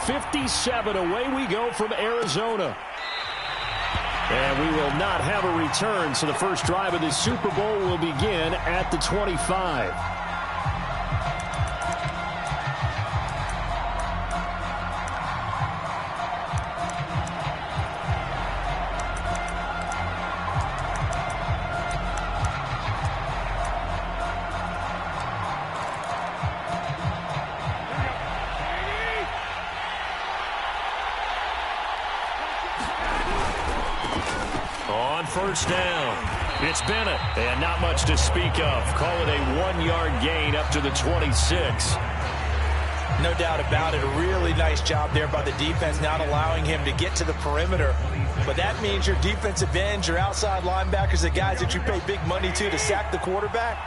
57. Away we go from Arizona. And we will not have a return, so the first drive of this Super Bowl will begin at the 25. First down. It's Bennett, and not much to speak of. Call it a 1-yard gain up to the 26. No doubt about it. A really nice job there by the defense, not allowing him to get to the perimeter. But that means your defensive ends, your outside linebackers, the guys that you pay big money to sack the quarterback,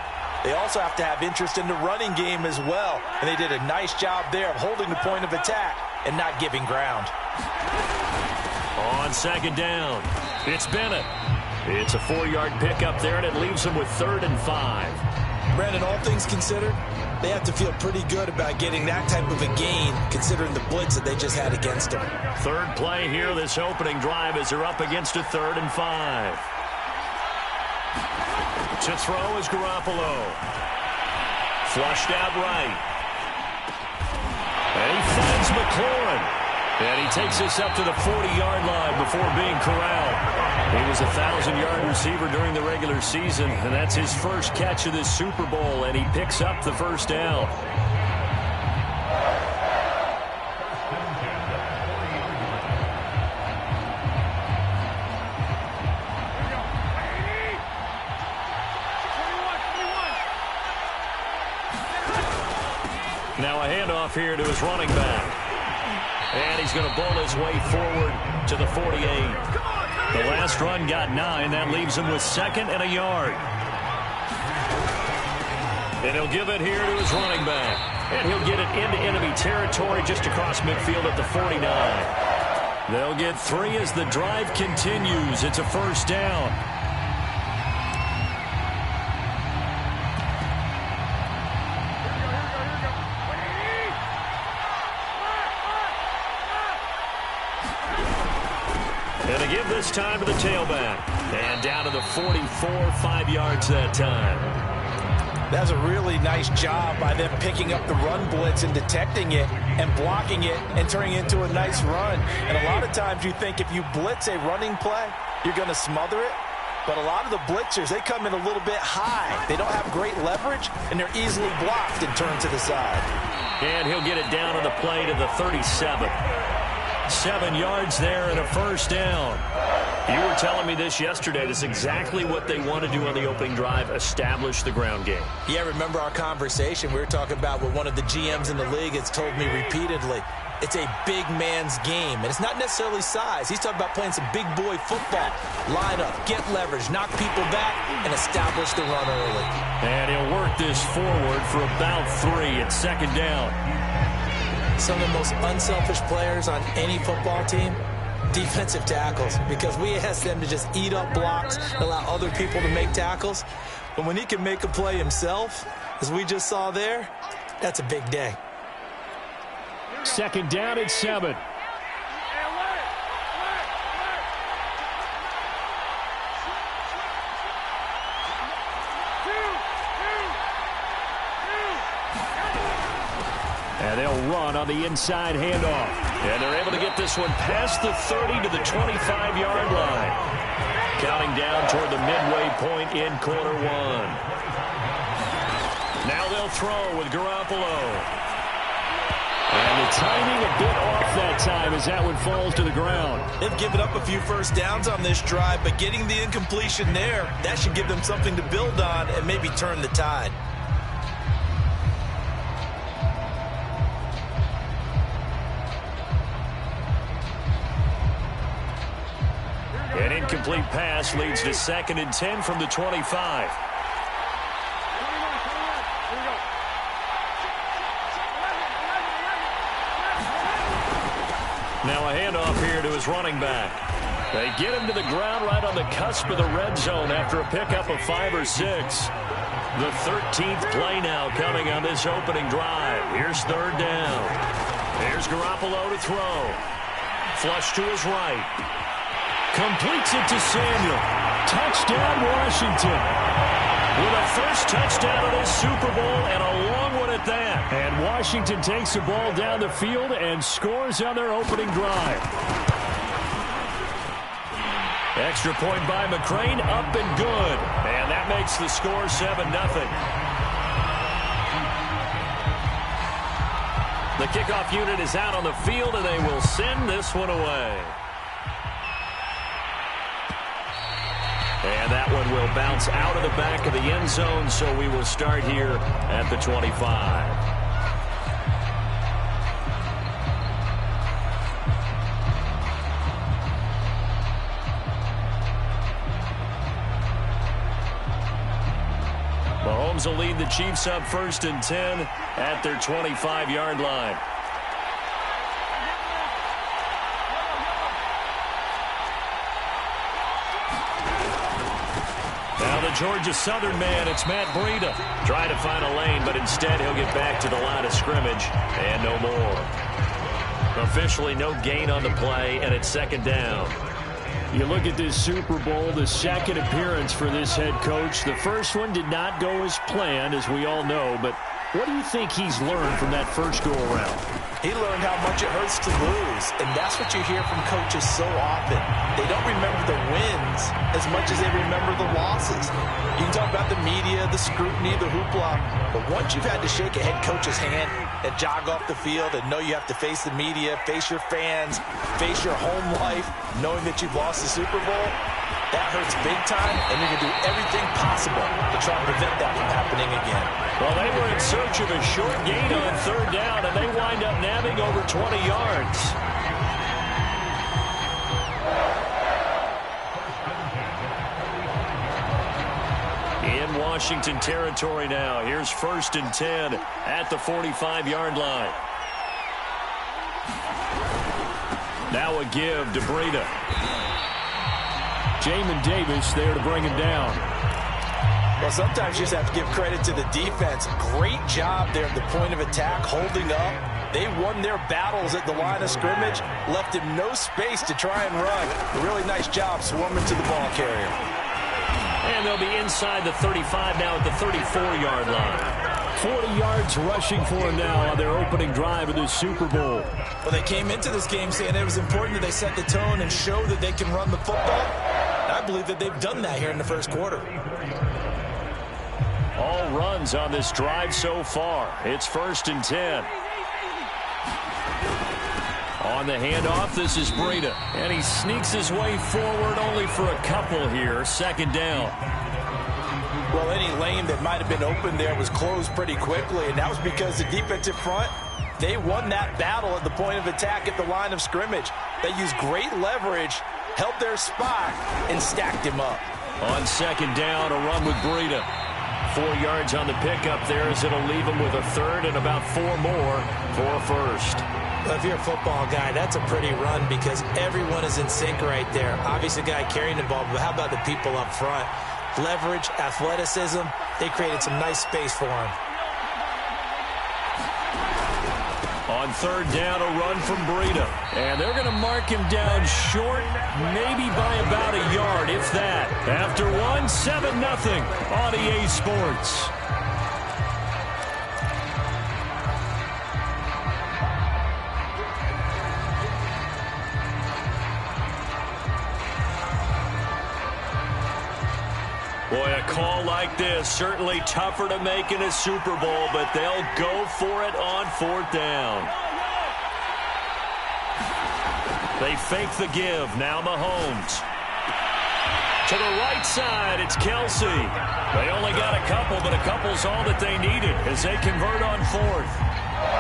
they also have to have interest in the running game as well. And they did a nice job there of holding the point of attack and not giving ground. On second down, it's Bennett. It's a 4-yard pickup there, and it leaves them with 3rd and 5. Brandon, all things considered, they have to feel pretty good about getting that type of a gain, considering the blitz that they just had against them. Third play here, this opening drive, as they're up against a 3rd and 5. To throw is Garoppolo. Flushed out right. And he finds McLaurin. And he takes this up to the 40-yard line before being corralled. He was a 1,000-yard receiver during the regular season, and that's his first catch of this Super Bowl, and he picks up the first down. Now a handoff here to his running back. And he's going to bowl his way forward to the 48. The last run got 9. That leaves him with 2nd and a yard. And he'll give it here to his running back. And he'll get it into enemy territory just across midfield at the 49. They'll get 3 as the drive continues. It's a first down. And they give this time to the tailback. And down to the 44, 5 yards that time. That's a really nice job by them picking up the run blitz and detecting it and blocking it and turning it into a nice run. And a lot of times you think if you blitz a running play, you're going to smother it. But a lot of the blitzers, they come in a little bit high. They don't have great leverage, and they're easily blocked and turned to the side. And he'll get it down on the play to the 37. 7 yards there and a first down. You were telling me this yesterday. This is exactly what they want to do on the opening drive, establish the ground game. Yeah, remember our conversation? We were talking about what one of the GMs in the league has told me repeatedly. It's a big man's game, and it's not necessarily size. He's talking about playing some big boy football. Line up, get leverage, knock people back, and establish the run early. And he'll work this forward for about 3 at second down. Some of the most unselfish players on any football team, defensive tackles, because we ask them to just eat up blocks, allow other people to make tackles. But when he can make a play himself, as we just saw there, that's a big day. Second down at 7. And they'll run on the inside handoff. And they're able to get this one past the 30 to the 25-yard line. Counting down toward the midway point in quarter 1. Now they'll throw with Garoppolo. And the timing a bit off that time as that one falls to the ground. They've given up a few first downs on this drive, but getting the incompletion there, that should give them something to build on and maybe turn the tide. An incomplete pass leads to 2nd and 10 from the 25. Now a handoff here to his running back. They get him to the ground right on the cusp of the red zone after a pickup of 5 or 6. The 13th play now coming on this opening drive. Here's third down. Here's Garoppolo to throw. Flush to his right. Completes it to Samuel. Touchdown, Washington. With a first touchdown of this Super Bowl and a long one at that. And Washington takes the ball down the field and scores on their opening drive. Extra point by McCrane, up and good. And that makes the score 7-0. The kickoff unit is out on the field, and they will send this one away. And that one will bounce out of the back of the end zone, so we will start here at the 25. Mahomes will lead the Chiefs up 1st and 10 at their 25-yard line. Now the Georgia Southern man, it's Matt Breida. Trying to find a lane, but instead he'll get back to the line of scrimmage and no more. Officially no gain on the play, and it's 2nd down. You look at this Super Bowl, the second appearance for this head coach. The first one did not go as planned, as we all know, but what do you think he's learned from that first go-around? He learned how much it hurts to lose, and that's what you hear from coaches so often. They don't remember the wins as much as they remember the losses. You can talk about the media, the scrutiny, the hoopla, but once you've had to shake a head coach's hand and jog off the field and know you have to face the media, face your fans, face your home life, knowing that you've lost the Super Bowl, that hurts big time, and you're going to do everything possible to try and prevent that from happening again. Well, they were in search of a short gain on 3rd down, and they wind up nabbing over 20 yards. In Washington territory now. Here's 1st and 10 at the 45-yard line. Now a give to Breida. Jamin Davis there to bring him down. Well, sometimes you just have to give credit to the defense. Great job there at the point of attack, holding up. They won their battles at the line of scrimmage, left him no space to try and run. A really nice job swarming to the ball carrier. And they'll be inside the 35 now at the 34-yard line. 40 yards rushing for him now on their opening drive of this Super Bowl. Well, they came into this game saying it was important that they set the tone and show that they can run the football. I believe that they've done that here in the first quarter. All runs on this drive so far. It's 1st and 10. On the handoff, this is Breida. And he sneaks his way forward only for a couple here. 2nd down. Well, any lane that might have been open there was closed pretty quickly, and that was because the defensive front, they won that battle at the point of attack at the line of scrimmage. They used great leverage, held their spot, and stacked him up. On 2nd down, a run with Breida. 4 yards on the pickup there as it'll leave him with a 3rd and about 4 more for a 1st. Well, if you're a football guy, that's a pretty run because everyone is in sync right there. Obviously, the guy carrying the ball, but how about the people up front? Leverage, athleticism, they created some nice space for him. On 3rd down, a run from Breida. And they're going to mark him down short, maybe by about a yard, if that. After one, 7-0 on EA Sports. Boy, a call like this, certainly tougher to make in a Super Bowl, but they'll go for it on 4th down. They fake the give. Now Mahomes. To the right side, it's Kelsey. They only got a couple, but a couple's all that they needed as they convert on 4th.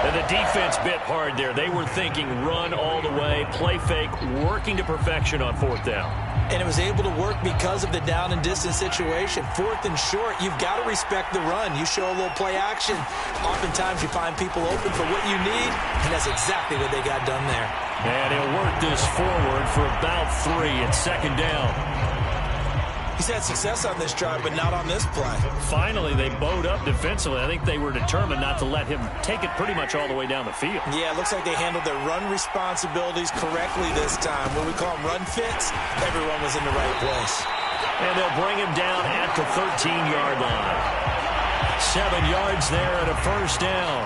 And the defense bit hard there. They were thinking run all the way, play fake, working to perfection on 4th down. And it was able to work because of the down and distance situation. 4th and short, you've got to respect the run. You show a little play action. Oftentimes you find people open for what you need, and that's exactly what they got done there. And he'll work this forward for about 3 at 2nd down. He's had success on this drive, but not on this play. Finally, they bowed up defensively. I think they were determined not to let him take it pretty much all the way down the field. Yeah, it looks like they handled their run responsibilities correctly this time. What we call them run fits, everyone was in the right place. And they'll bring him down at the 13-yard line. 7 yards there and a first down.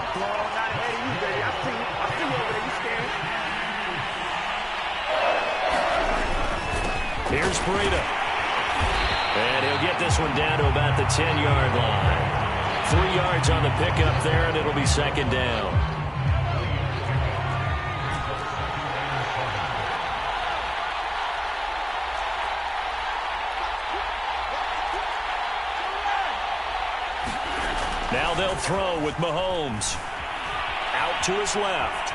Here's Breida. And he'll get this one down to about the 10-yard line. 3 yards on the pickup there, and it'll be second down. Now they'll throw with Mahomes. Out to his left.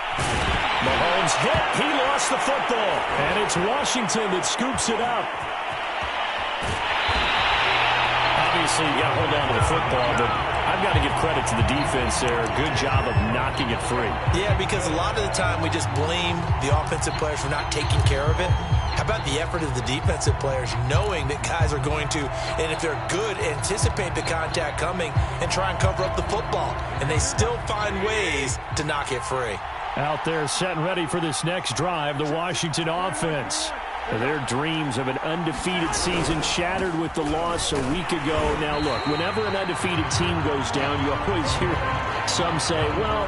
Mahomes hit. He lost the football. And it's Washington that scoops it up. Obviously, you got to hold on to the football, but I've got to give credit to the defense there. Good job of knocking it free. Yeah, because a lot of the time we just blame the offensive players for not taking care of it. How about the effort of the defensive players knowing that guys are going to, and if they're good, anticipate the contact coming and try and cover up the football. And they still find ways to knock it free. Out there set and ready for this next drive, the Washington offense. Their dreams of an undefeated season shattered with the loss a week ago. Now, look, whenever an undefeated team goes down, you always hear some say, well,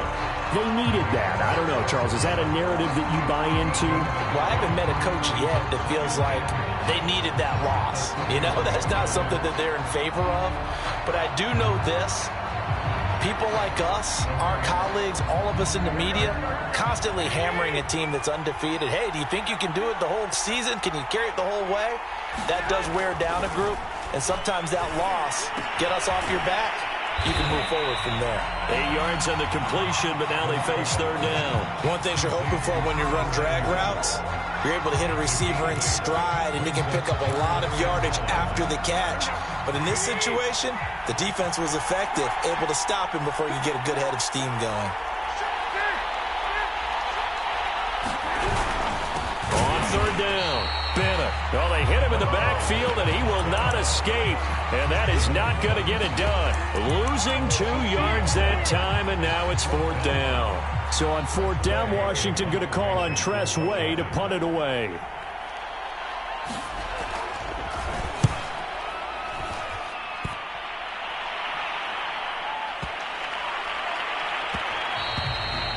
they needed that. I don't know, Charles. Is that a narrative that you buy into? Well, I haven't met a coach yet that feels like they needed that loss. You know, that's not something that they're in favor of. But I do know this. People like us, our colleagues, all of us in the media, constantly hammering a team that's undefeated. Hey, do you think you can do it the whole season? Can you carry it the whole way? That does wear down a group, and sometimes that loss, get us off your back, you can move forward from there. 8 yards on the completion, but now they face third down. One thing you're hoping for when you run drag routes, you're able to hit a receiver in stride, and you can pick up a lot of yardage after the catch. But in this situation, the defense was effective, able to stop him before you get a good head of steam going. On third down, Bennett. Well, they hit him in the backfield, and he will not escape. And that is not going to get it done. Losing 2 yards that time, and now it's fourth down. So on fourth down, Washington going to call on Tress Way to punt it away.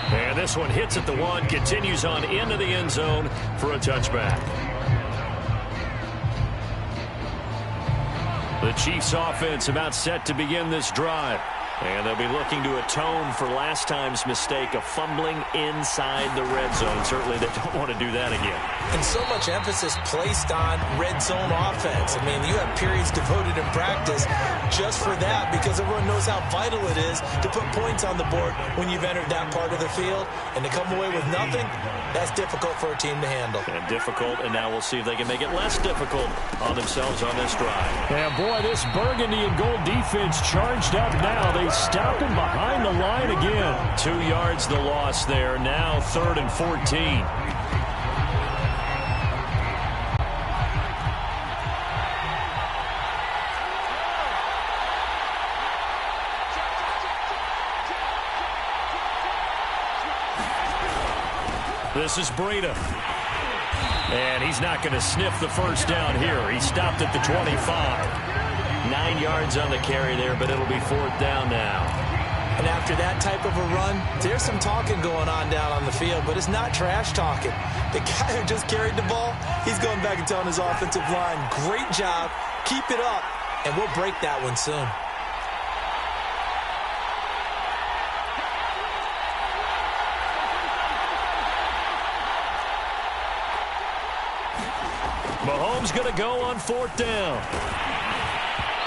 And this one hits at the 1, continues on into the end zone for a touchback. The Chiefs offense about set to begin this drive. And they'll be looking to atone for last time's mistake of fumbling inside the red zone. Certainly they don't want to do that again. And so much emphasis placed on red zone offense. I mean, you have periods devoted in practice just for that because everyone knows how vital it is to put points on the board when you've entered that part of the field. And to come away with nothing, that's difficult for a team to handle. And difficult, and now we'll see if they can make it less difficult on themselves on this drive. And boy, this burgundy and gold defense charged up now. They stop him behind the line again. 2 yards the loss there. Now 3rd and 14. This is Breida. And he's not going to sniff the first down here. He stopped at the 25. 9 yards on the carry there, but it'll be fourth down now. And after that type of a run, there's some talking going on down on the field, but it's not trash talking. The guy who just carried the ball, he's going back and telling his offensive line, great job, keep it up, and we'll break that one soon. Mahomes going to go on fourth down.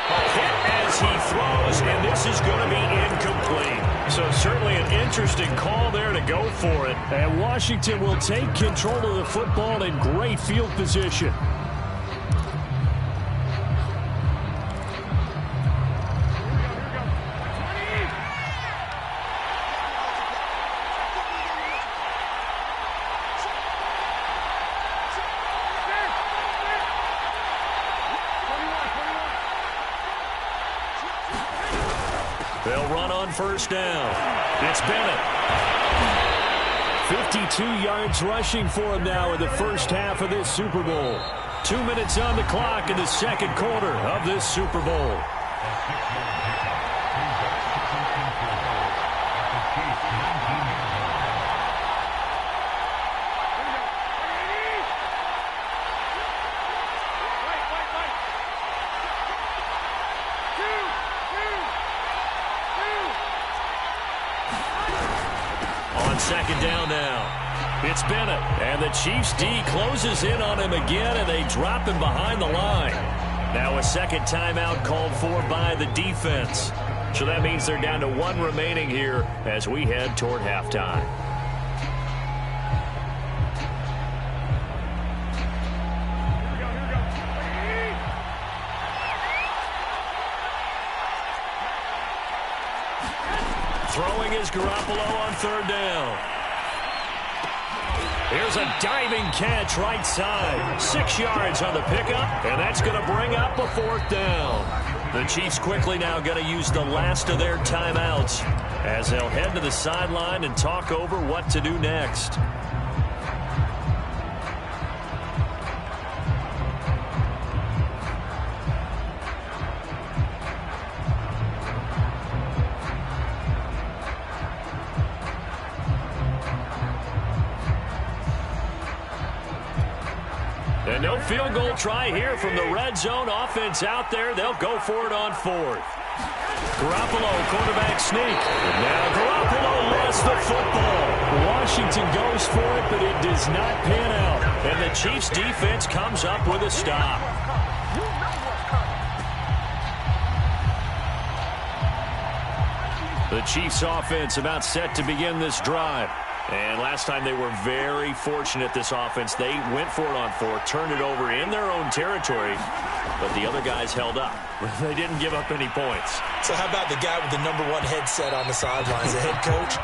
A hit as he throws, and this is going to be incomplete. So certainly an interesting call there to go for it. And Washington will take control of the football in great field position. They'll run on first down. It's Bennett. 52 yards rushing for him now in the first half of this Super Bowl. 2 minutes on the clock in the second quarter of this Super Bowl. Second down now. It's Bennett. And the Chiefs D closes in on him again, and they drop him behind the line. Now a second timeout called for by the defense. So that means they're down to 1 remaining here as we head toward halftime. Throwing is Garoppolo on third down. Here's a diving catch right side. 6 yards on the pickup, and that's going to bring up a fourth down. The Chiefs quickly now going to use the last of their timeouts as they'll head to the sideline and talk over what to do next. And no field goal try here from the red zone offense out there. They'll go for it on fourth. Garoppolo, quarterback sneak. And now Garoppolo lost the football. Washington goes for it, but it does not pan out. And the Chiefs defense comes up with a stop. The Chiefs offense about set to begin this drive. And last time they were very fortunate, this offense. They went for it on fourth, turned it over in their own territory, but the other guys held up. They didn't give up any points. So how about the guy with the #1 headset on the sidelines, the head coach?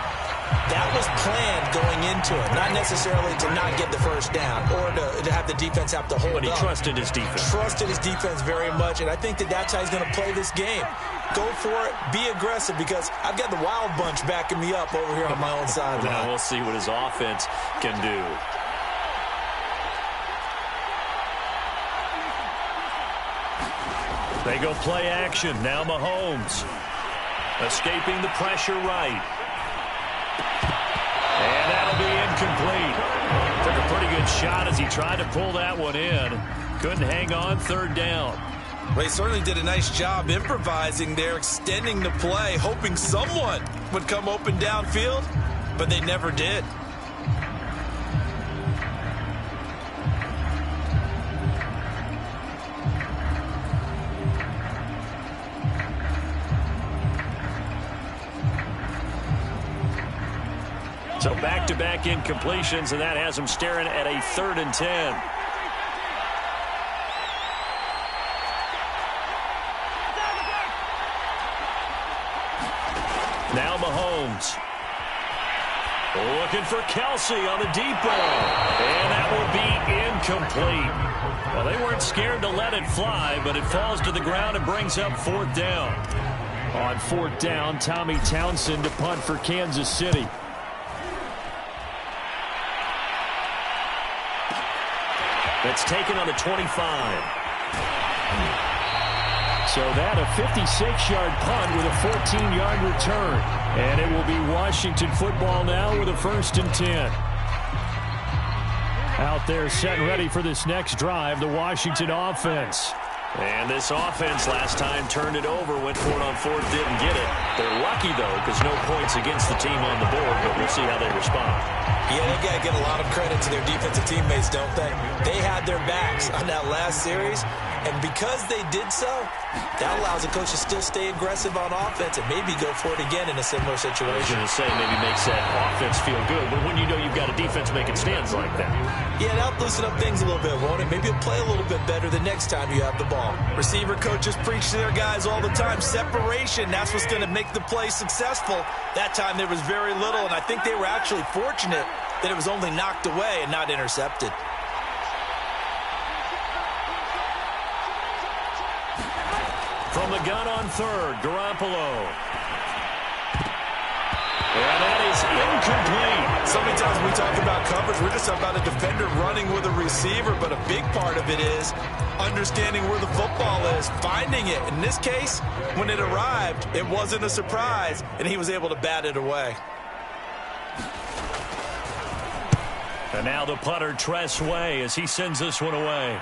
That was planned going into it, not necessarily to not get the first down or to have the defense have to hold But he up. trusted his defense. Trusted his defense very much, and I think that's how he's going to play this game. Go for it, be aggressive, because I've got the wild bunch backing me up over here on my own sideline. Now we'll see what his offense can do. They go play action. Now Mahomes. Escaping the pressure right. And that'll be incomplete. Took a pretty good shot as he tried to pull that one in. Couldn't hang on third down. Well, he certainly did a nice job improvising there, extending the play, hoping someone would come open downfield, but they never did. So back-to-back incompletions, and that has them staring at a 3rd and 10. Now Mahomes. Looking for Kelsey on the deep ball. And that will be incomplete. Well, they weren't scared to let it fly, but it falls to the ground and brings up 4th down. On 4th down, Tommy Townsend to punt for Kansas City. That's taken on the 25. So that a 56-yard punt with a 14-yard return. And it will be Washington football now with a 1st and 10. Out there set and ready for this next drive, the Washington offense. And this offense last time turned it over, went for it on 4th, didn't get it. They're lucky, though, because no points against the team on the board, but we'll see how they respond. Yeah, they've got to give a lot of credit to their defensive teammates, don't they? They had their backs on that last series, and because they did so, that allows the coach to still stay aggressive on offense and maybe go for it again in a similar situation. I was going to say, maybe makes that offense feel good, but when you know you've got a defense making stands like that. Yeah, that'll loosen up things a little bit, won't it? Maybe you'll play a little bit better the next time you have the ball. Receiver coaches preach to their guys all the time. Separation, that's what's going to make the play successful. That time there was very little, and I think they were actually fortunate that it was only knocked away and not intercepted. From the gun on 3rd, Garoppolo. And that is incomplete. So many times when we talk about coverage, we're just about a defender running with a receiver, but a big part of it is understanding where the football is, finding it. In this case, when it arrived, it wasn't a surprise, and he was able to bat it away. And now the punter, Tress Way, as he sends this one away.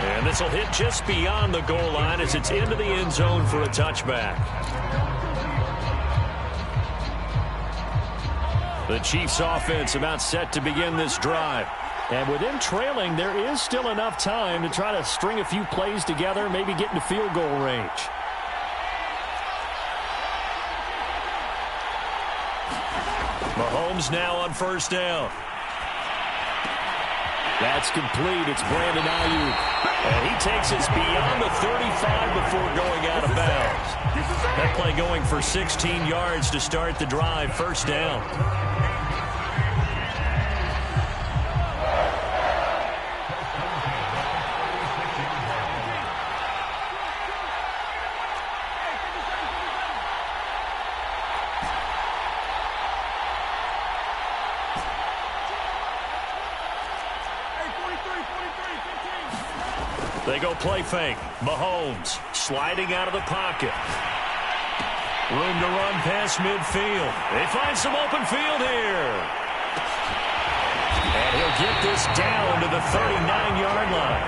And this will hit just beyond the goal line as it's into the end zone for a touchback. The Chiefs offense about set to begin this drive. And with them trailing, there is still enough time to try to string a few plays together, maybe get into field goal range. Mahomes now on first down. That's complete. It's Brandon Ayuk. And he takes us beyond the 35 before going out of bounds. That play going for 16 yards to start the drive. First down. They go play fake. Mahomes sliding out of the pocket. Room to run past midfield. They find some open field here. And he'll get this down to the 39-yard line.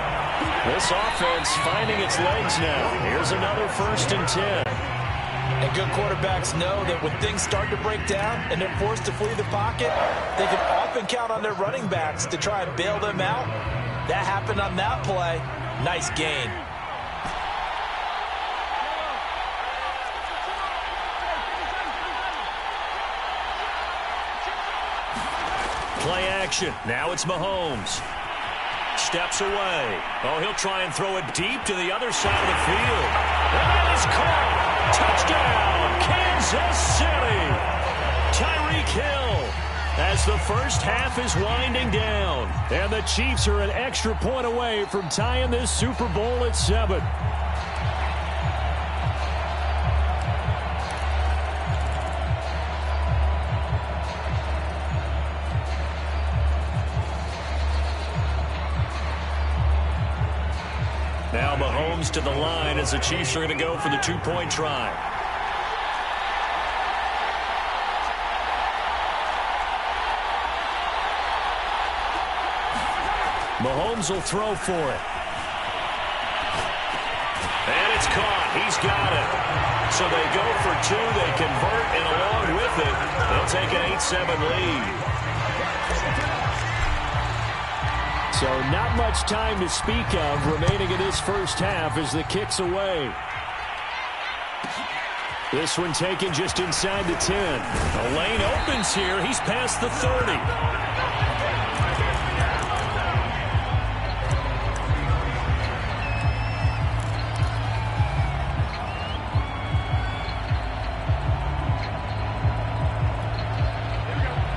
This offense finding its legs now. Here's another 1st and 10. And good quarterbacks know that when things start to break down and they're forced to flee the pocket, they can often count on their running backs to try and bail them out. That happened on that play. Nice gain. Play action. Now it's Mahomes. Steps away. Oh, he'll try and throw it deep to the other side of the field. And that is caught. Touchdown, Kansas City. Tyreek Hill. As the first half is winding down. And the Chiefs are an extra point away from tying this Super Bowl at 7. Now Mahomes to the line as the Chiefs are going to go for the 2-point try. Mahomes will throw for it. And it's caught. He's got it. So they go for 2. They convert, and along with it, they'll take an 8-7 lead. So not much time to speak of remaining in this first half as the kick's away. This one taken just inside the 10. The lane opens here. He's past the 30.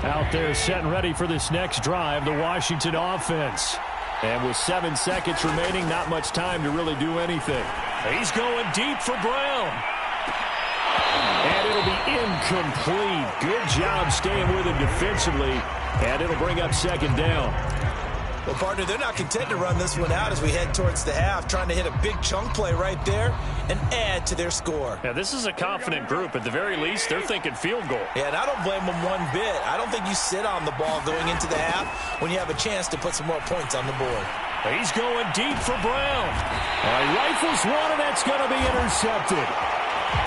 Out there set and ready for this next drive, the Washington offense. And with 7 seconds remaining, not much time to really do anything. He's going deep for Brown. And it'll be incomplete. Good job staying with him defensively. And it'll bring up 2nd down. Well, partner, they're not content to run this one out as we head towards the half, trying to hit a big chunk play right there and add to their score. Yeah, this is a confident group. At the very least, they're thinking field goal. Yeah, and I don't blame them one bit. I don't think you sit on the ball going into the half when you have a chance to put some more points on the board. He's going deep for Brown. Rifles one, and that's going to be intercepted.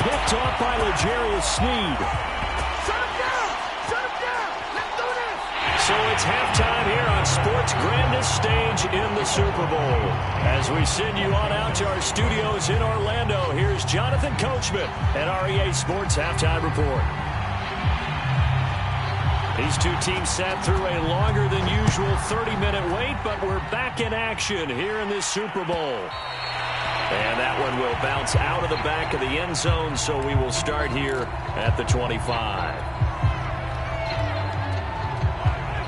Picked off by L'Jarius Sneed. So it's halftime here on sports' grandest stage in the Super Bowl. As we send you on out to our studios in Orlando, here's Jonathan Coachman at REA Sports Halftime Report. These two teams sat through a longer than usual 30-minute wait, but we're back in action here in this Super Bowl. And that one will bounce out of the back of the end zone, so we will start here at the 25.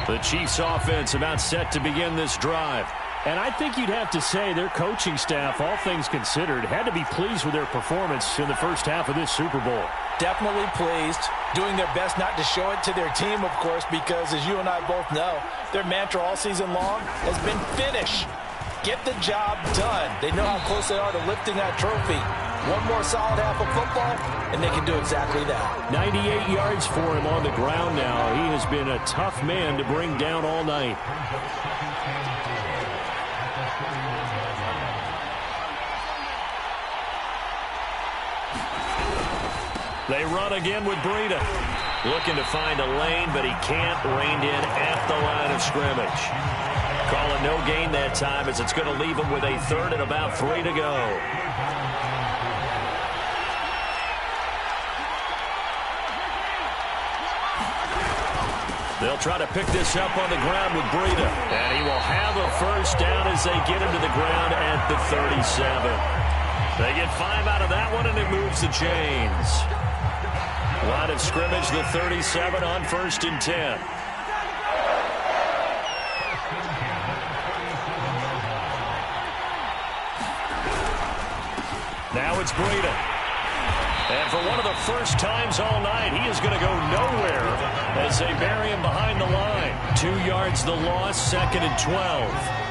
The Chiefs offense about set to begin this drive. And I think you'd have to say their coaching staff, all things considered, had to be pleased with their performance in the first half of this Super Bowl. Definitely pleased. Doing their best not to show it to their team, of course, because as you and I both know, their mantra all season long has been finish. Get the job done. They know how close they are to lifting that trophy. One more solid half of football, and they can do exactly that. 98 yards for him on the ground now. He has been a tough man to bring down all night. They run again with Breida. Looking to find a lane, but he can't. Reined in at the line of scrimmage. Call it no gain that time, as it's going to leave him with a third and about 3 to go. They'll try to pick this up on the ground with Breida. And he will have a first down as they get him to the ground at the 37. They get 5 out of that one, and it moves the chains. Line of scrimmage, the 37 on 1st and 10. Now it's Breida. And for one of the first times all night, he is going to go nowhere as they bury him behind the line. 2 yards the loss, 2nd and 12.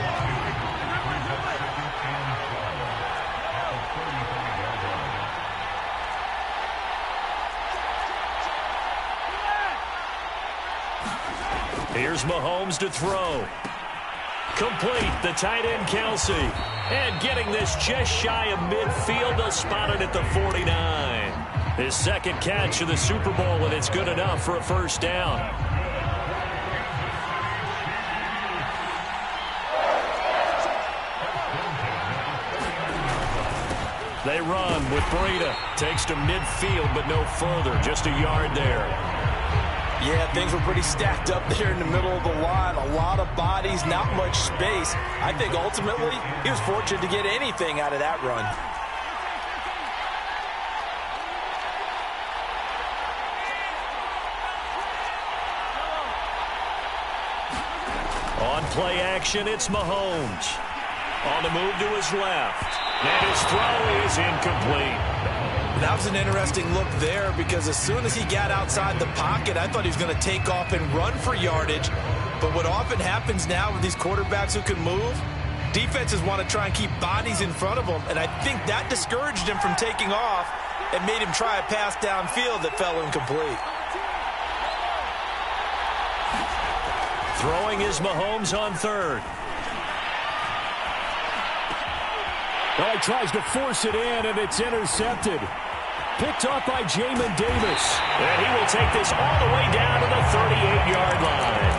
Here's Mahomes to throw. Complete, the tight end Kelsey. And getting this just shy of midfield, they'll spot it at the 49. His second catch of the Super Bowl, and it's good enough for a first down. They run with Breida. Takes to midfield, but no further. Just a yard there. Yeah, things were pretty stacked up there in the middle of the line. A lot of bodies, not much space. I think ultimately he was fortunate to get anything out of that run. On play action, it's Mahomes. On the move to his left. And his throw is incomplete. That was an interesting look there, because as soon as he got outside the pocket, I thought he was going to take off and run for yardage. But what often happens now with these quarterbacks who can move, defenses want to try and keep bodies in front of them, and I think that discouraged him from taking off and made him try a pass downfield that fell incomplete. Throwing is Mahomes on 3rd. Well, he tries to force it in, and it's intercepted. Picked off by Jamin Davis. And he will take this all the way down to the 38-yard line.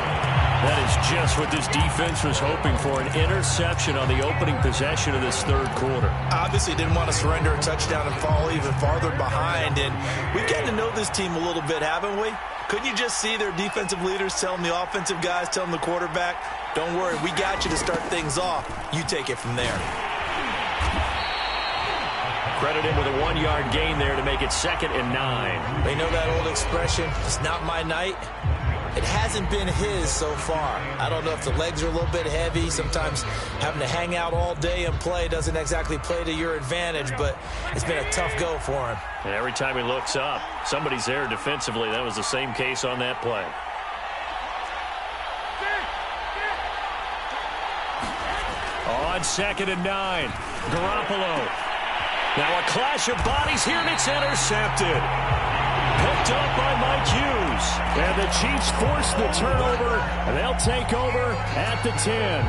That is just what this defense was hoping for, an interception on the opening possession of this 3rd quarter. Obviously didn't want to surrender a touchdown and fall even farther behind. And we've gotten to know this team a little bit, haven't we? Couldn't you just see their defensive leaders telling the offensive guys, telling the quarterback, don't worry, we got you to start things off. You take it from there. Credit him with a 1-yard gain there to make it 2nd and 9. They know that old expression, it's not my night. It hasn't been his so far. I don't know if the legs are a little bit heavy. Sometimes having to hang out all day and play doesn't exactly play to your advantage, but it's been a tough go for him. And every time he looks up, somebody's there defensively. That was the same case on that play. On 2nd and 9, Garoppolo. Now a clash of bodies here, and it's intercepted. Picked up by Mike Hughes. And the Chiefs force the turnover, and they'll take over at the 10.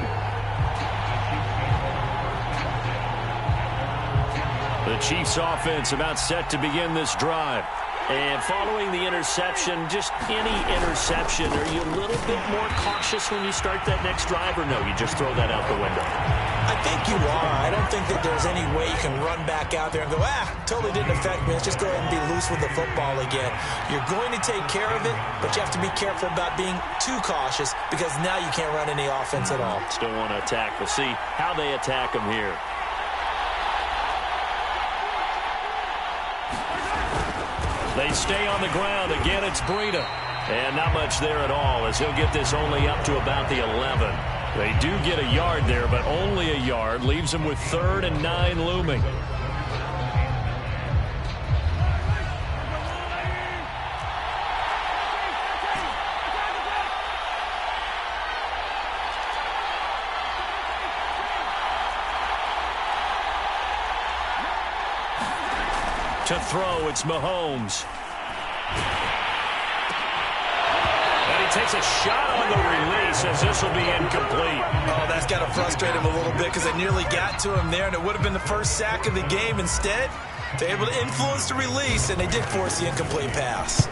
The Chiefs offense about set to begin this drive. And following the interception, just any interception, are you a little bit more cautious when you start that next drive, or no, you just throw that out the window? I think you are. I don't think that there's any way you can run back out there and go, totally didn't affect me. Let's just go ahead and be loose with the football again. You're going to take care of it, but you have to be careful about being too cautious, because now you can't run any offense at all. Still want to attack. We'll see how they attack them here. They stay on the ground. Again, it's Breida. And not much there at all, as he'll get this only up to about the 11. They do get a yard there, but only a yard. Leaves them with 3rd and 9 looming. To throw, it's Mahomes. And he takes a shot on the release as this will be incomplete. Oh, that's got to frustrate him a little bit because they nearly got to him there, and it would have been the first sack of the game. Instead, they're able to influence the release, and they did force the incomplete pass.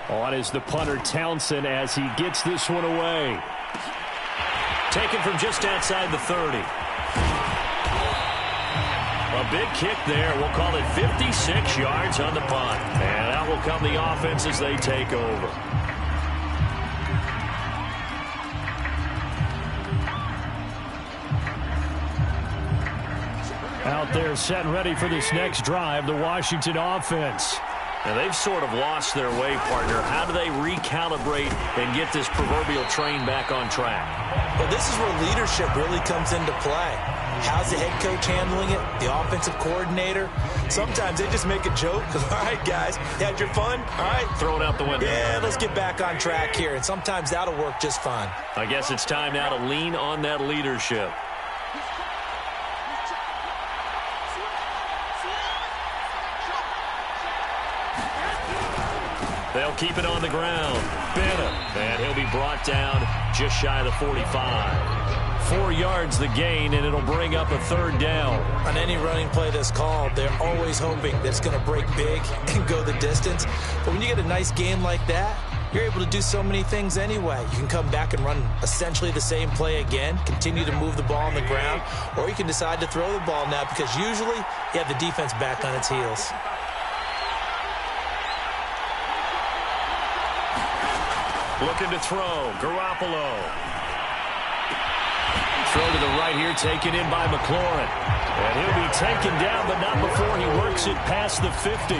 On is the punter, Townsend, as he gets this one away. Taken from just outside the 30. A big kick there. We'll call it 56 yards on the punt. And out will come the offense as they take over. Out there set and ready for this next drive, the Washington offense. And they've sort of lost their way, partner. How do they recalibrate and get this proverbial train back on track? Well, this is where leadership really comes into play. How's the head coach handling it? The offensive coordinator? Sometimes they just make a joke. All right, guys, you had your fun? All right. Throw it out the window. Yeah, let's get back on track here. And sometimes that'll work just fine. I guess it's time now to lean on that leadership. They'll keep it on the ground. Benham, and he'll be brought down just shy of the 45. 4 yards the gain, and it'll bring up a third down. On any running play that's called, they're always hoping that it's going to break big and go the distance. But when you get a nice game like that, you're able to do so many things anyway. You can come back and run essentially the same play again, continue to move the ball on the ground, or you can decide to throw the ball now because usually you have the defense back on its heels. Looking to throw, Garoppolo. Throw to the right here, taken in by McLaurin. And he'll be taken down, but not before he works it past the 50.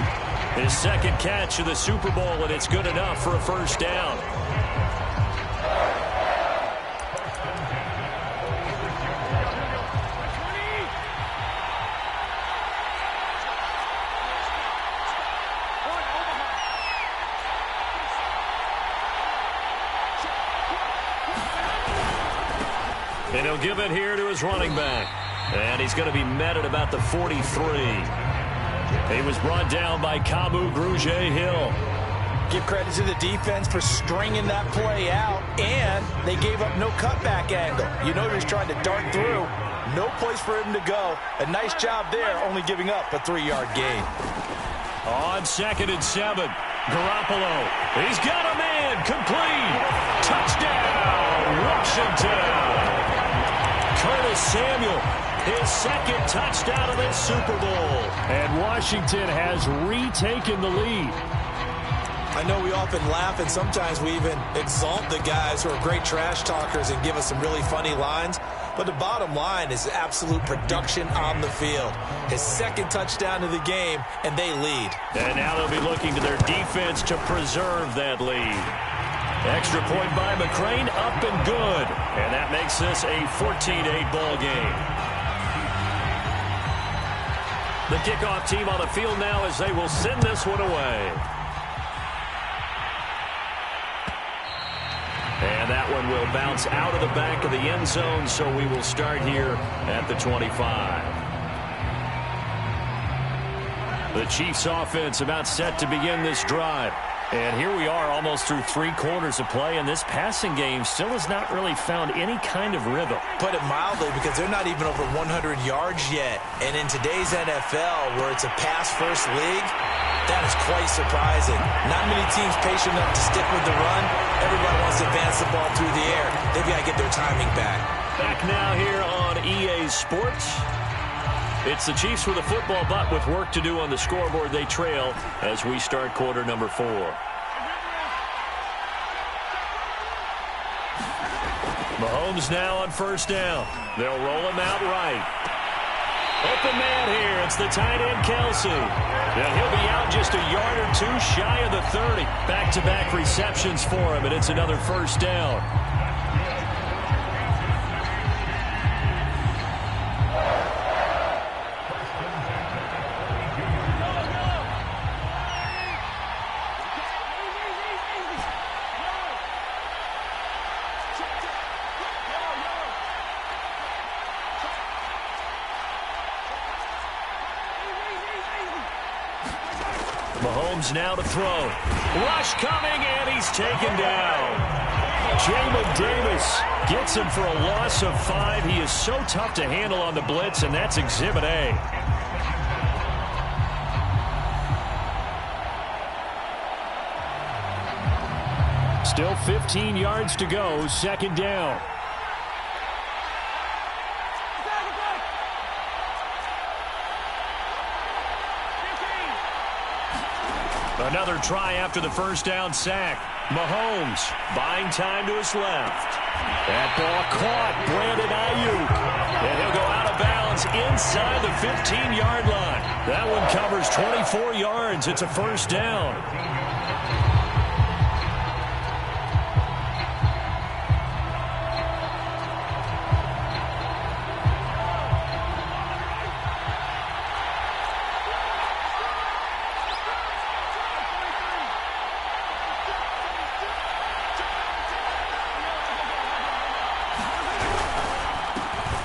His second catch of the Super Bowl, and it's good enough for a first down. And he'll give it here to his running back. And he's going to be met at about the 43. He was brought down by Kamu Grugier-Hill. Give credit to the defense for stringing that play out, and they gave up no cutback angle. You know he's trying to dart through. No place for him to go. A nice job there, only giving up a 3-yard gain. On 2nd and 7, Garoppolo. He's got a man, complete. Touchdown, Washington. Curtis Samuel, his second touchdown of this Super Bowl. And Washington has retaken the lead. I know we often laugh, and sometimes we even exalt the guys who are great trash talkers and give us some really funny lines. But the bottom line is absolute production on the field. His second touchdown of the game, and they lead. And now they'll be looking to their defense to preserve that lead. Extra point by McCrane, up and good. And that makes this a 14-8 ball game. The kickoff team on the field now as they will send this one away. And that one will bounce out of the back of the end zone, so we will start here at the 25. The Chiefs offense about set to begin this drive. And here we are almost through 3 quarters of play, and this passing game still has not really found any kind of rhythm. Put it mildly, because they're not even over 100 yards yet. And in today's NFL, where it's a pass-first league, that is quite surprising. Not many teams patient enough to stick with the run. Everybody wants to advance the ball through the air. They've got to get their timing back. Back now here on EA Sports. It's the Chiefs with a football, but with work to do on the scoreboard, they trail as we start quarter number 4. Mahomes now on first down. They'll roll him out right. Open man here. It's the tight end, Kelsey. And he'll be out just a yard or 2 shy of the 30. Back-to-back receptions for him, and it's another first down. Mahomes now to throw. Rush coming, and he's taken down. Jamin Davis gets him for a loss of 5. He is so tough to handle on the blitz, and that's Exhibit A. Still 15 yards to go, second down. Another try after the first down sack. Mahomes buying time to his left. That ball caught. Brandon Ayuk. And he'll go out of bounds inside the 15-yard line. That one covers 24 yards. It's a first down.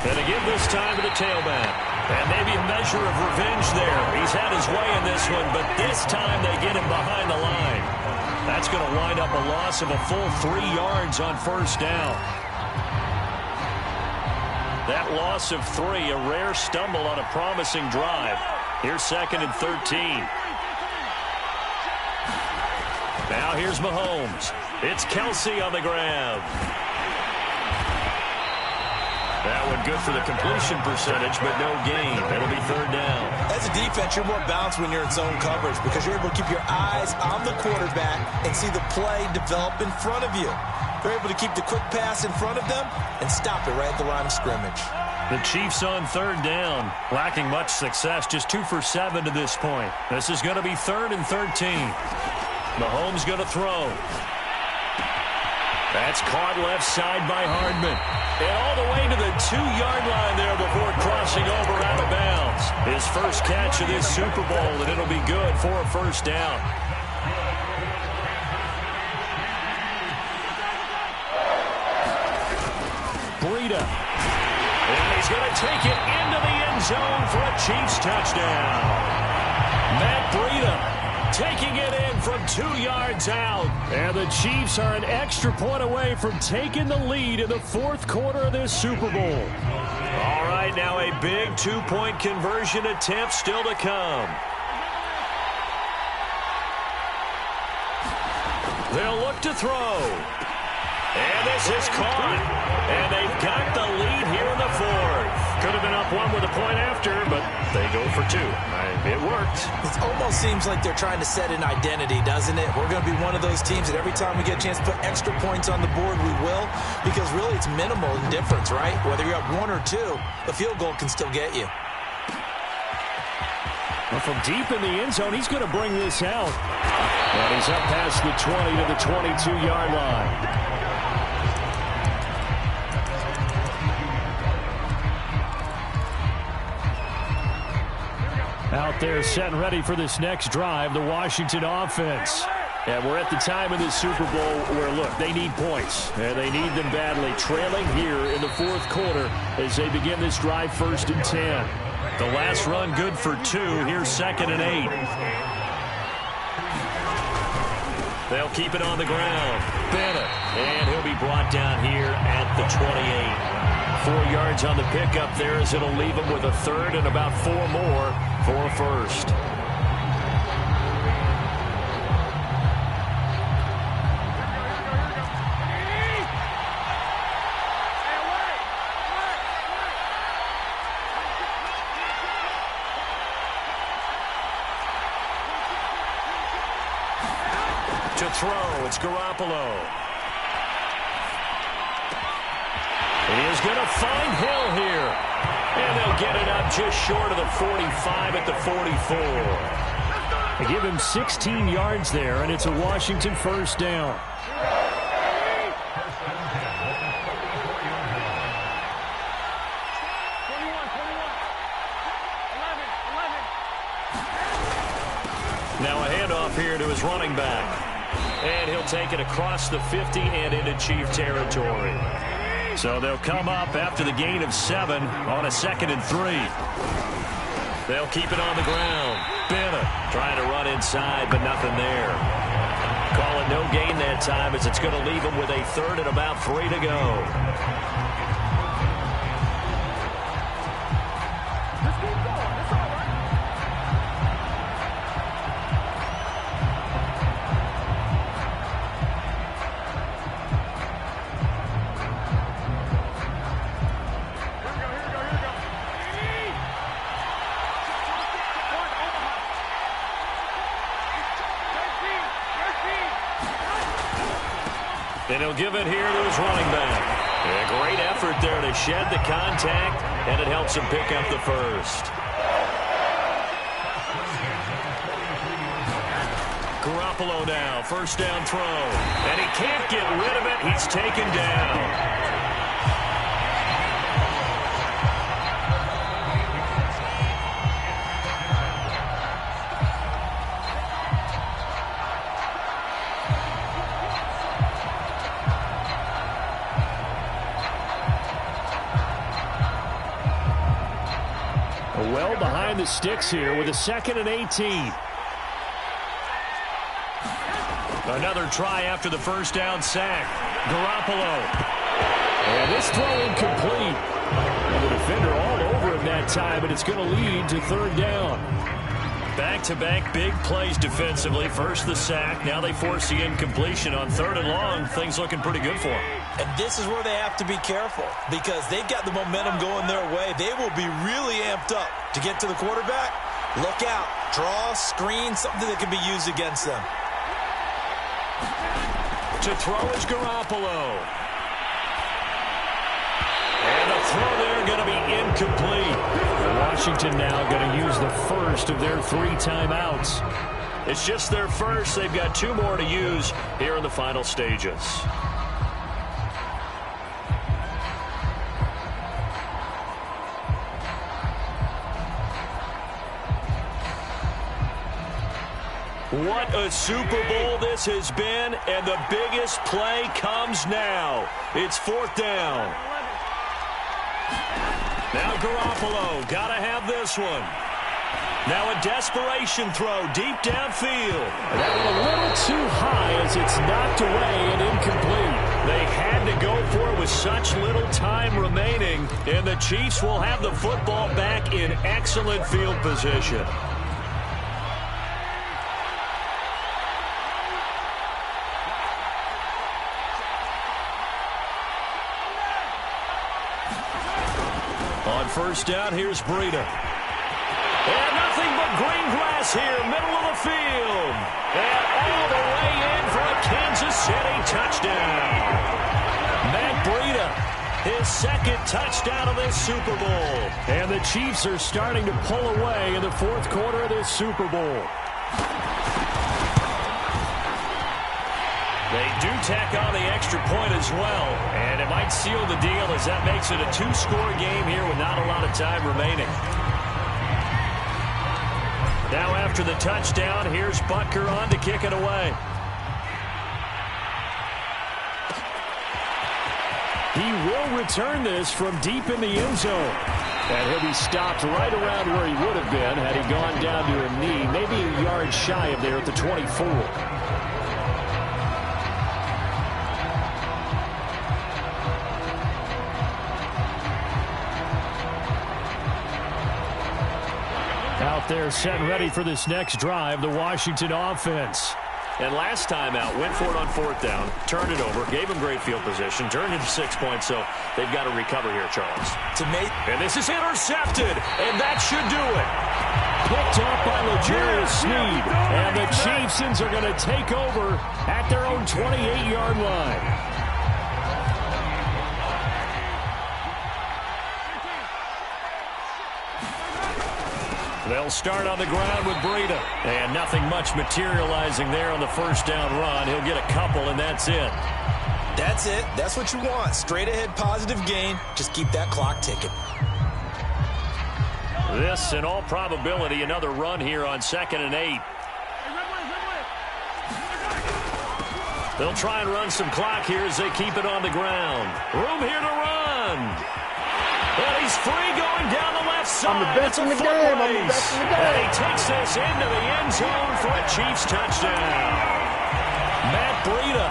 And again this time to the tailback. And maybe a measure of revenge there. He's had his way in this one, but this time they get him behind the line. That's going to wind up a loss of a full 3 yards on first down. That loss of 3, a rare stumble on a promising drive. Here's 2nd and 13. Now here's Mahomes. It's Kelsey on the grab. That one good for the completion percentage, but no gain. That'll be third down. As a defense, you're more balanced when you're in zone coverage because you're able to keep your eyes on the quarterback and see the play develop in front of you. They're able to keep the quick pass in front of them and stop it right at the line of scrimmage. The Chiefs on third down, lacking much success, just 2 for 7 to this point. This is going to be 3rd and 13. Mahomes going to throw. That's caught left side by Hardman. And all the way to the 2-yard line there before crossing over out of bounds. His first catch of this Super Bowl, and it'll be good for a first down. Breida. And he's going to take it into the end zone for a Chiefs touchdown. Matt Breida taking it in from 2 yards out. And the Chiefs are an extra point away from taking the lead in the 4th quarter of this Super Bowl. All right, now a big 2-point conversion attempt still to come. They'll look to throw. And this is caught. And they've got the lead here in the 4th. Could have been up 1 with a point after, but they go for 2. It worked. It almost seems like they're trying to set an identity, doesn't it? We're going to be one of those teams that every time we get a chance to put extra points on the board, we will. Because really it's minimal in difference, right? Whether you're up 1 or 2, the field goal can still get you. Well, from deep in the end zone, he's going to bring this out. And he's up past the 20 to the 22-yard line. Out there set and ready for this next drive, the Washington offense. And we're at the time in this Super Bowl where, look, they need points. And they need them badly. Trailing here in the 4th quarter as they begin this drive 1st and 10. The last run good for 2. Here's 2nd and 8. They'll keep it on the ground. Bennett. And he'll be brought down here at the 28. 4 yards on the pickup there as it'll leave him with a 3rd and about 4 more for a first. To throw, it's Garoppolo. He is going to find Hill here. And they'll get it up just short of the 45 at the 44. They give him 16 yards there, and it's a Washington first down. Now a handoff here to his running back. And he'll take it across the 50 and into Chief territory. So they'll come up after the gain of 7 on a 2nd and 3. They'll keep it on the ground. Bennett trying to run inside, but nothing there. Call it no gain that time as it's going to leave him with a third and about 3 to go. And he'll give it here to his running back. A great effort there to shed the contact, and it helps him pick up the first. Garoppolo now, first down throw. And he can't get rid of it. He's taken down. Well behind the sticks here with a 2nd and 18. Another try after the first down sack. Garoppolo. And this throw incomplete. And the defender all over him that time, and it's going to lead to 3rd down. Back-to-back big plays defensively. First the sack. Now they force the incompletion on 3rd and long. Things looking pretty good for them. And this is where they have to be careful because they've got the momentum going their way. They will be really amped up to get to the quarterback. Look out. Draw, screen, something that can be used against them. To throw is Garoppolo. And the throw there going to be incomplete. Washington now going to use the first of their 3 timeouts. It's just their first. They've got 2 more to use here in the final stages. What a Super Bowl this has been, and the biggest play comes now. It's 4th down. Now Garoppolo, got to have this one. Now a desperation throw deep downfield. That one a little too high as it's knocked away and incomplete. They had to go for it with such little time remaining, and the Chiefs will have the football back in excellent field position. On first down, here's Breida. And nothing but green grass here, middle of the field. And all the way in for a Kansas City touchdown. Matt Breida, his 2nd touchdown of this Super Bowl. And the Chiefs are starting to pull away in the 4th quarter of this Super Bowl. They do tack on the extra point as well, and it might seal the deal as that makes it a 2-score game here with not a lot of time remaining. Now after the touchdown, here's Butker on to kick it away. He will return this from deep in the end zone. And he'll be stopped right around where he would have been had he gone down to a knee, maybe a yard shy of there at the 24. Out there set and ready for this next drive, the Washington offense. And last time out, went for it on 4th down, turned it over, gave him great field position, turned into 6 points, so they've got to recover here, Charles. And this is intercepted, and that should do it. Picked up by L'Jarius Sneed, and the Chiefs are going to take over at their own 28-yard line. They'll start on the ground with Breida. And nothing much materializing there on the first down run. He'll get a couple, and that's it. That's it. That's what you want. Straight ahead positive gain. Just keep that clock ticking. This, in all probability, another run here on 2nd and 8. They'll try and run some clock here as they keep it on the ground. Room here to run. And he's free going down the left side. I'm the best in the game. I'm the best in the game. And he takes this into the end zone for a Chiefs touchdown. Matt Breida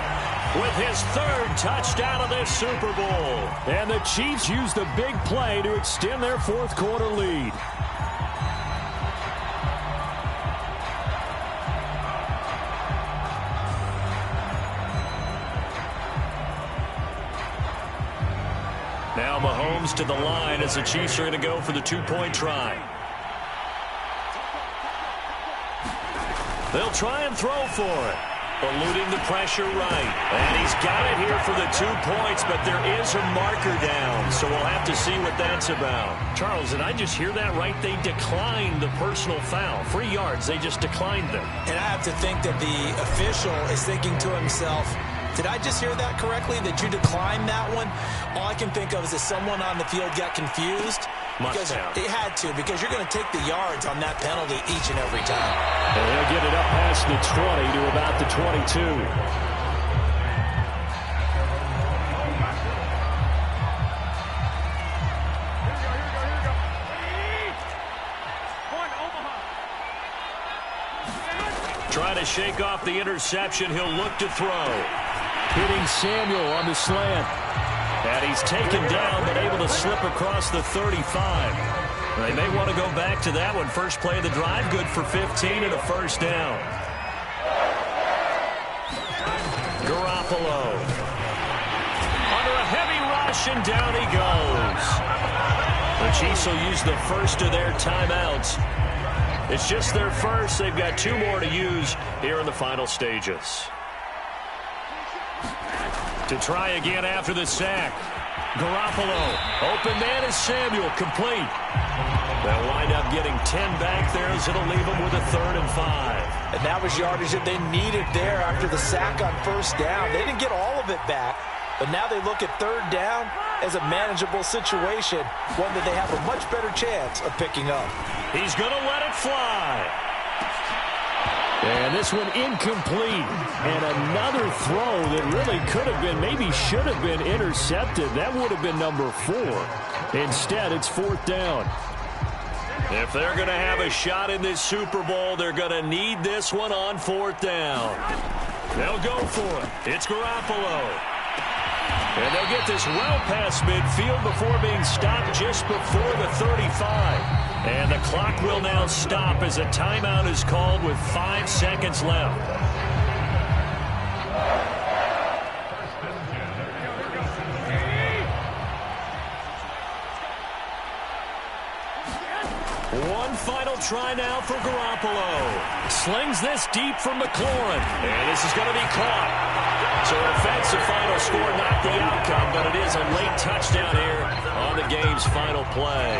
with his third touchdown of this Super Bowl. And the Chiefs use the big play to extend their fourth quarter lead. Now Mahomes to the line as the Chiefs are going to go for the two-point try. They'll try and throw for it. Eluding the pressure right. And he's got it here for the 2 points, but there is a marker down, so we'll have to see what that's about. Charles, did I just hear that right? They declined the personal foul. 3 yards, they just declined them. And I have to think that the official is thinking to himself, did I just hear that correctly, that you declined that one? All I can think of is that someone on the field got confused. Must have. It had to, because you're going to take the yards on that penalty each and every time. And they'll get it up past the 20 to about the 22. Trying to shake off the interception. He'll look to throw. Hitting Samuel on the slant. And he's taken down, but able to slip across the 35. They may want to go back to that one. First play of the drive, good for 15 and a first down. Garoppolo. Under a heavy rush, and down he goes. The Chiefs will use the first of their timeouts. It's just their first. They've got 2 more to use here in the final stages. To try again after the sack. Garoppolo. Open man is Samuel. Complete. They'll wind up getting 10 back there as it'll leave them with a 3rd and 5. And that was yardage that they needed there after the sack on first down. They didn't get all of it back, but now they look at 3rd down as a manageable situation, one that they have a much better chance of picking up. He's going to let it fly. And this one incomplete. And another throw that really could have been, maybe should have been intercepted. That would have been number 4. Instead, it's 4th down. If they're going to have a shot in this Super Bowl, they're going to need this one on 4th down. They'll go for it. It's Garoppolo. And they'll get this well past midfield before being stopped just before the 35. And the clock will now stop as a timeout is called with 5 seconds left. One final try now for Garoppolo. Slings this deep from McLaurin. And this is going to be caught. So an offensive final score, not the outcome, but it is a late touchdown here on the game's final play.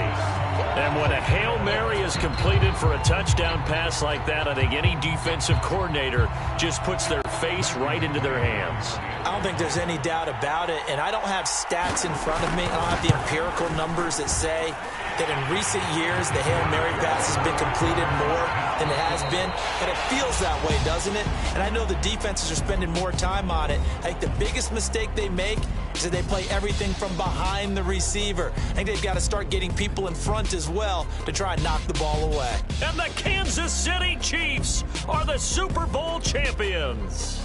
And when a Hail Mary is completed for a touchdown pass like that, I think any defensive coordinator just puts their face right into their hands. I don't think there's any doubt about it, and I don't have stats in front of me. I don't have the empirical numbers that say that in recent years the Hail Mary pass has been completed more than it has been, but it feels that way, doesn't it? And I know the defenses are spending more time on it. I think the biggest mistake they make is that they play everything from behind the receiver. I think they've got to start getting people in front as well to try and knock the ball away. And the Kansas City Chiefs are the Super Bowl champions.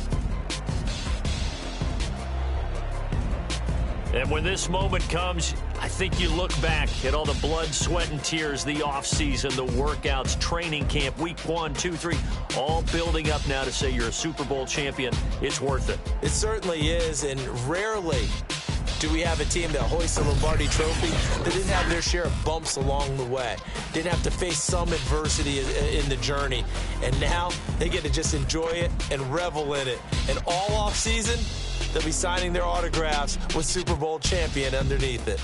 And when this moment comes, I think you look back at all the blood, sweat, and tears, the offseason, the workouts, training camp, week 1, 2, 3, all building up now to say you're a Super Bowl champion. It's worth it. It certainly is, and rarely do we have a team that hoists a Lombardi trophy that didn't have their share of bumps along the way, didn't have to face some adversity in the journey, and now they get to just enjoy it and revel in it. And all offseason, they'll be signing their autographs with Super Bowl champion underneath it.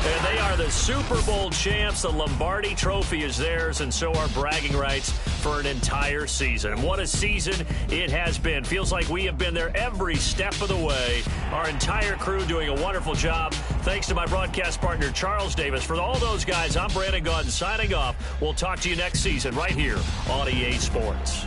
And they are the Super Bowl champs. The Lombardi Trophy is theirs, and so are bragging rights for an entire season. And what a season it has been. Feels like we have been there every step of the way. Our entire crew doing a wonderful job. Thanks to my broadcast partner, Charles Davis. For all those guys, I'm Brandon Gaudin signing off. We'll talk to you next season right here on EA Sports.